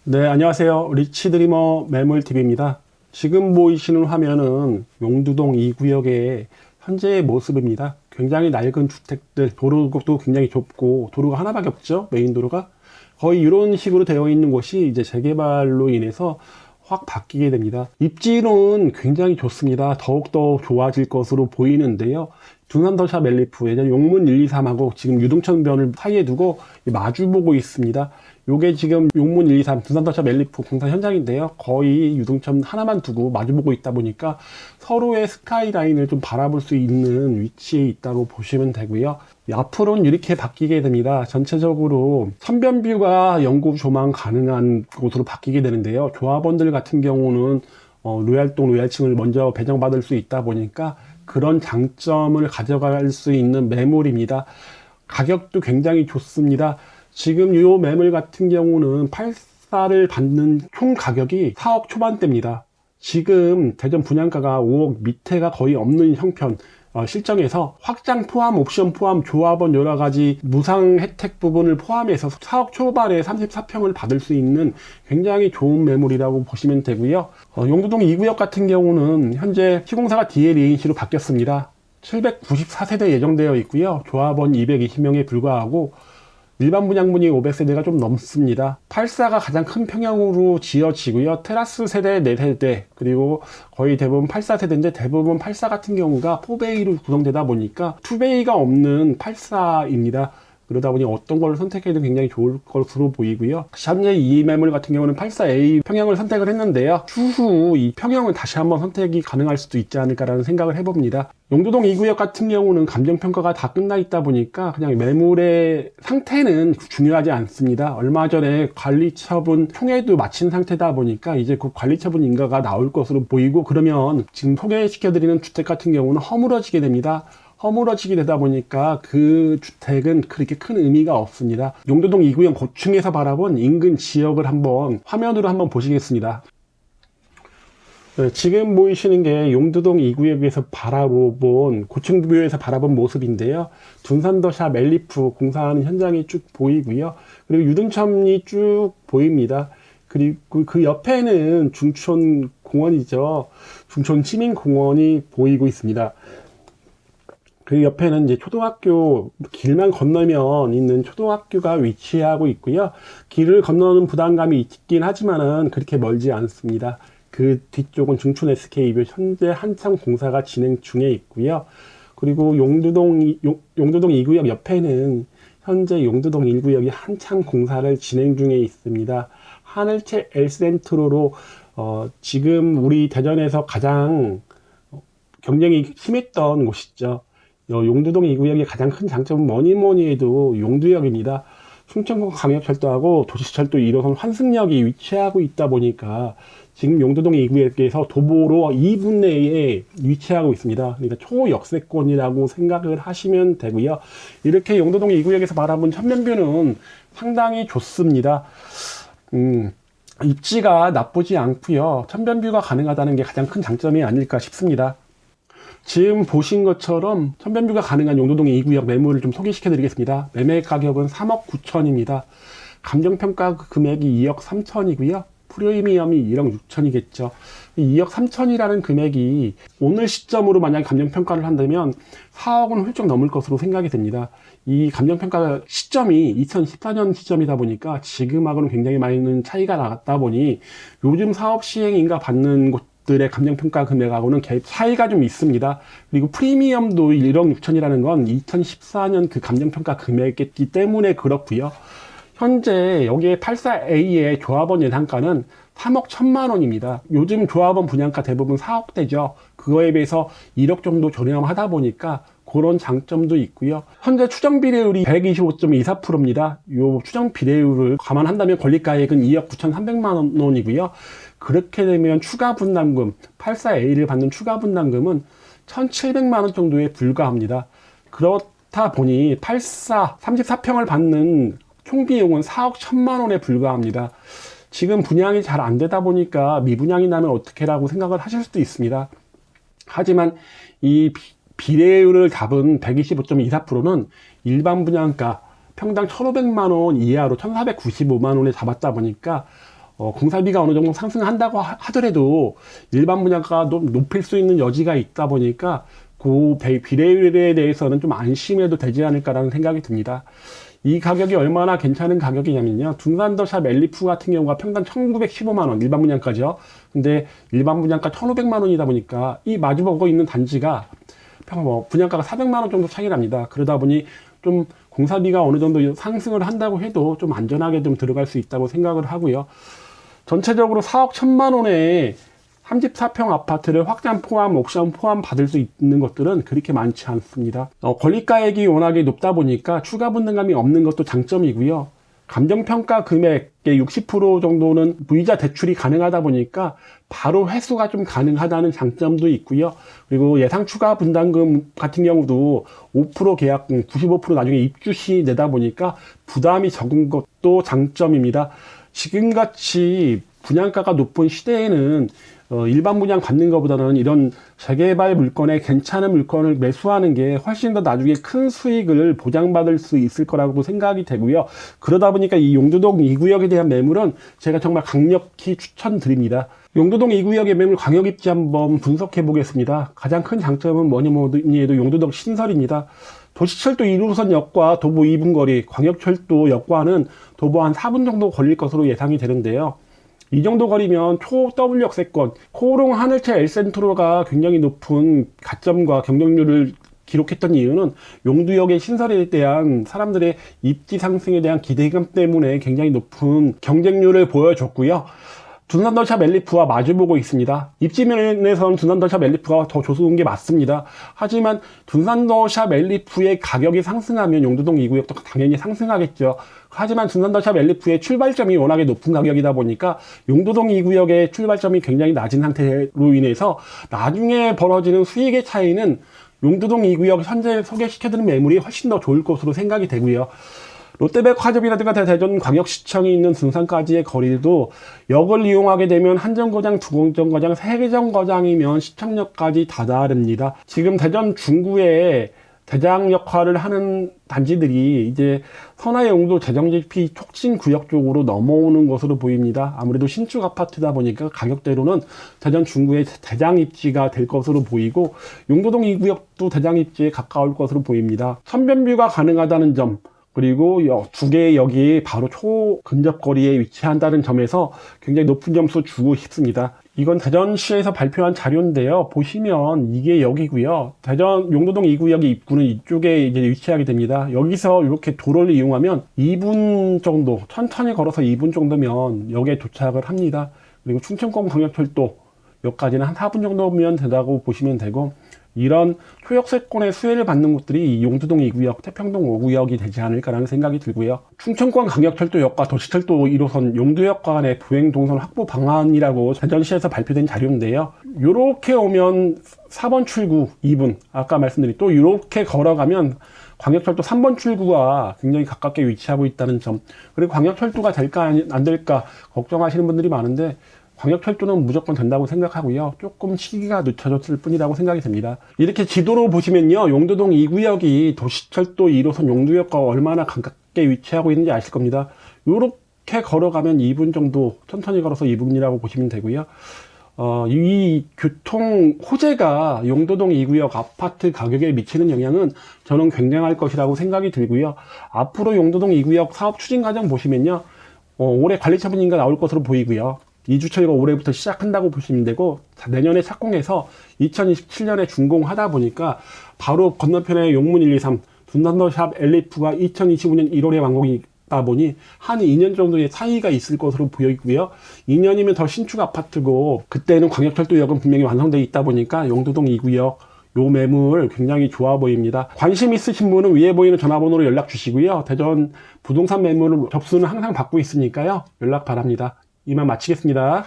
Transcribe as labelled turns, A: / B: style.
A: 네, 안녕하세요. 리치드리머 매물TV입니다. 지금 보이시는 화면은 용두동 2구역의 현재의 모습입니다. 굉장히 낡은 주택들, 도로도 굉장히 좁고 도로가 하나밖에 없죠. 메인 도로가. 거의 이런 식으로 되어 있는 곳이 이제 재개발로 인해서 확 바뀌게 됩니다. 입지는 굉장히 좋습니다. 더욱더 좋아질 것으로 보이는데요. 둔산더샵 멜리프, 예전 용문 123하고 지금 유동천변을 사이에 두고 마주보고 있습니다. 요게 지금 용문 123 둔산더샵 멜리프 공사 현장인데요. 거의 유동천 하나만 두고 마주보고 있다 보니까 서로의 스카이라인을 좀 바라볼 수 있는 위치에 있다고 보시면 되고요. 앞으로는 이렇게 바뀌게 됩니다. 전체적으로 천변뷰가 영구 조망 가능한 곳으로 바뀌게 되는데요. 조합원들 같은 경우는 로얄동 로얄층을 먼저 배정받을 수 있다 보니까 그런 장점을 가져갈 수 있는 매물입니다. 가격도 굉장히 좋습니다. 지금 이 매물 같은 경우는 84를 받는 총 가격이 4억 초반대입니다. 지금 대전 분양가가 5억 밑에가 거의 없는 형편, 실정에서 확장 포함, 옵션 포함, 조합원 여러가지 무상 혜택 부분을 포함해서 4억 초반에 34평을 받을 수 있는 굉장히 좋은 매물이라고 보시면 되고요. 용두동 2구역 같은 경우는 현재 시공사가 DLENC로 바뀌었습니다. 794세대 예정되어 있고요. 조합원 220명에 불과하고 일반 분양분이 500세대가 좀 넘습니다. 84가 가장 큰 평형으로 지어지고요. 테라스 세대 4세대, 그리고 거의 대부분 84세대인데 대부분 84 같은 경우가 4베이로 구성되다 보니까 2베이가 없는 84입니다. 그러다 보니 어떤 걸 선택해도 굉장히 좋을 것으로 보이고요. 현재 이 매물 같은 경우는 84A 평형을 선택을 했는데요. 추후 이 평형을 다시 한번 선택이 가능할 수도 있지 않을까라는 생각을 해봅니다. 용두동 2구역 같은 경우는 감정평가가 다 끝나 있다 보니까 그냥 매물의 상태는 중요하지 않습니다. 얼마 전에 관리처분 총회도 마친 상태다 보니까 이제 그 관리처분 인가가 나올 것으로 보이고, 그러면 지금 소개시켜드리는 주택 같은 경우는 허물어지게 됩니다. 허물어지게 되다 보니까 그 주택은 그렇게 큰 의미가 없습니다. 용두동 2구역 고층에서 바라본 인근 지역을 한번 화면으로 한번 보시겠습니다. 네, 지금 보이시는 게 용두동 2구역에서 바라본 고층부여에서 바라본 모습인데요. 둔산더샵 멜리프 공사하는 현장이 쭉 보이고요. 그리고 유등천이 쭉 보입니다. 그리고 그 옆에는 중촌공원이죠. 중촌시민공원이 보이고 있습니다. 그 옆에는 이제 초등학교, 길만 건너면 있는 초등학교가 위치하고 있고요. 길을 건너는 부담감이 있긴 하지만은 그렇게 멀지 않습니다. 그 뒤쪽은 중촌 SK뷰, 현재 한참 공사가 진행 중에 있고요. 그리고 용두동 2구역 옆에는 현재 용두동 1구역이 한참 공사를 진행 중에 있습니다. 하늘채 L센트로로 지금 우리 대전에서 가장 경쟁이 심했던 곳이죠. 용두동 2구역의 가장 큰 장점은 뭐니 해도 용두역입니다. 충청권 광역철도하고 도시철도 1호선 환승역이 위치하고 있다 보니까 지금 용두동 2구역에서 도보로 2분 내에 위치하고 있습니다. 그러니까 초역세권이라고 생각을 하시면 되고요. 이렇게 용두동 2구역에서 바라본 천면뷰는 상당히 좋습니다. 입지가 나쁘지 않고요. 천변뷰가 가능하다는 게 가장 큰 장점이 아닐까 싶습니다. 지금 보신 것처럼 천변뷰가 가능한 용두동 2구역 매물을 좀 소개시켜 드리겠습니다. 매매 가격은 3억 9천입니다. 감정평가 금액이 2억 3천이고요. 프리미엄이 1억 6천이겠죠. 2억 3천이라는 금액이 오늘 시점으로 만약에 감정평가를 한다면 4억은 훌쩍 넘을 것으로 생각이 됩니다. 이 감정평가 시점이 2014년 시점이다 보니까 지금하고는 굉장히 많은 차이가 나다 보니 요즘 사업 시행인가 받는 곳들의 감정평가 금액하고는 차이가 좀 있습니다. 그리고 프리미엄도 1억 6천이라는 건 2014년 그 감정평가 금액이기 때문에 그렇고요. 현재 여기에 84A의 조합원 예상가는 3억 1천만 원입니다. 요즘 조합원 분양가 대부분 4억대죠. 그거에 비해서 1억 정도 저렴하다 보니까 그런 장점도 있고요. 현재 추정 비례율이 125.24%입니다. 이 추정 비례율을 감안한다면 권리가액은 2억 9,300만 원이고요. 그렇게 되면 추가 분담금, 84A를 받는 추가 분담금은 1,700만 원 정도에 불과합니다. 그렇다 보니 34평을 받는 총 비용은 4억 1천만 원에 불과합니다. 지금 분양이 잘 안 되다 보니까 미분양이 나면 어떻게라고 생각을 하실 수도 있습니다. 하지만 이 비례율을 잡은 125.24%는 일반 분양가 평당 1,500만 원 이하로 1,495만 원에 잡았다 보니까 공사비가 어느 정도 상승한다고 하더라도 일반 분양가가 높일 수 있는 여지가 있다 보니까 그 비례율에 대해서는 좀 안심해도 되지 않을까라는 생각이 듭니다. 이 가격이 얼마나 괜찮은 가격이냐면요. 둔산더샵 엘리프 같은 경우가 평당 1915만 원, 일반 분양가죠. 근데 일반 분양가 1500만 원이다 보니까 이 마주보고 있는 단지가 분양가가 400만 원 정도 차이 납니다. 그러다 보니 좀 공사비가 어느 정도 상승을 한다고 해도 좀 안전하게 좀 들어갈 수 있다고 생각을 하고요. 전체적으로 4억 1천만 원에 34평 아파트를 확장 포함, 옥션 포함 받을 수 있는 것들은 그렇게 많지 않습니다. 권리가액이 워낙에 높다 보니까 추가 분담금이 없는 것도 장점이고요. 감정평가 금액의 60% 정도는 무이자 대출이 가능하다 보니까 바로 회수가 좀 가능하다는 장점도 있고요. 그리고 예상 추가 분담금 같은 경우도 5% 계약금, 95% 나중에 입주 시 내다 보니까 부담이 적은 것도 장점입니다. 지금같이 분양가가 높은 시대에는 일반 분양 받는 것보다는 이런 재개발 물건에 괜찮은 물건을 매수하는 게 훨씬 더 나중에 큰 수익을 보장받을 수 있을 거라고 생각이 되고요. 그러다 보니까 이 용두동 2구역에 대한 매물은 제가 정말 강력히 추천드립니다. 용두동 2구역의 매물 광역 입지 한번 분석해 보겠습니다. 가장 큰 장점은 뭐니 해도 용두동 신설입니다. 도시철도 1호선역과 도보 2분 거리, 광역철도역과는 도보 한 4분 정도 걸릴 것으로 예상이 되는데요. 이 정도 거리면 초 W 역세권, 코오롱 하늘채 L센트로가 굉장히 높은 가점과 경쟁률을 기록했던 이유는 용두역의 신설에 대한 사람들의 입지 상승에 대한 기대감 때문에 굉장히 높은 경쟁률을 보여줬고요. 둔산더샵 엘리프와 마주보고 있습니다. 입지 면에서는 둔산더샵 엘리프가 더 좋은 게 맞습니다. 하지만 둔산더샵 엘리프의 가격이 상승하면 용두동 2구역도 당연히 상승하겠죠. 하지만 둔산더샵 엘리프의 출발점이 워낙에 높은 가격이다 보니까 용두동 2구역의 출발점이 굉장히 낮은 상태로 인해서 나중에 벌어지는 수익의 차이는 용두동 2구역 현재 소개시켜드린 매물이 훨씬 더 좋을 것으로 생각이 되고요. 롯데백화점이라든가 대전광역시청이 있는 둔산까지의 거리도 역을 이용하게 되면 한정거장, 두정거장, 세정거장이면 시청역까지 다다릅니다. 지금 대전 중구에 대장 역할을 하는 단지들이 이제 선화의 용도 재정지피 촉진 구역 쪽으로 넘어오는 것으로 보입니다. 아무래도 신축 아파트다 보니까 가격대로는 대전 중구의 대장 입지가 될 것으로 보이고 용도동 2구역도 대장 입지에 가까울 것으로 보입니다. 천변뷰가 가능하다는 점, 그리고 두 개의 역이 바로 초근접거리에 위치한다는 점에서 굉장히 높은 점수 주고 싶습니다. 이건 대전시에서 발표한 자료인데요. 보시면 이게 역이고요. 대전 용도동 2구역의 입구는 이쪽에 이제 위치하게 됩니다. 여기서 이렇게 도로를 이용하면 2분 정도, 천천히 걸어서 2분 정도면 역에 도착을 합니다. 그리고 충청권 광역철도 역까지는 한 4분 정도면 된다고 보시면 되고, 이런 초역세권의 수혜를 받는 곳들이 용두동 2구역, 태평동 5구역이 되지 않을까라는 생각이 들고요. 충청권 광역철도역과 도시철도 1호선 용두역 간의 보행 동선 확보 방안이라고 대전시에서 발표된 자료인데요. 요렇게 오면 4번 출구 2분, 아까 말씀드린 또 요렇게 걸어가면 광역철도 3번 출구와 굉장히 가깝게 위치하고 있다는 점, 그리고 광역철도가 될까 안 될까 걱정하시는 분들이 많은데 광역철도는 무조건 된다고 생각하고요. 조금 시기가 늦춰졌을 뿐이라고 생각이 됩니다. 이렇게 지도로 보시면요. 용두동 2구역이 도시철도 1호선 용두역과 얼마나 가깝게 위치하고 있는지 아실 겁니다. 이렇게 걸어가면 2분 정도, 천천히 걸어서 2분이라고 보시면 되고요. 이 교통 호재가 용도동 2구역 아파트 가격에 미치는 영향은 저는 굉장할 것이라고 생각이 들고요. 앞으로 용도동 2구역 사업 추진 과정 보시면요. 올해 관리처분인가 나올 것으로 보이고요. 2주 처리가 올해부터 시작한다고 보시면 되고, 내년에 착공해서 2027년에 준공하다 보니까 바로 건너편에 용문 123 둔산더샵 엘리프가 2025년 1월에 완공이다 보니 한 2년 정도의 차이가 있을 것으로 보이고요. 2년이면 더 신축 아파트고, 그때는 광역철도역은 분명히 완성되어 있다 보니까 용두동 2구역 요 매물 굉장히 좋아 보입니다. 관심 있으신 분은 위에 보이는 전화번호로 연락 주시고요. 대전 부동산 매물 접수는 항상 받고 있으니까요. 연락 바랍니다. 이만 마치겠습니다.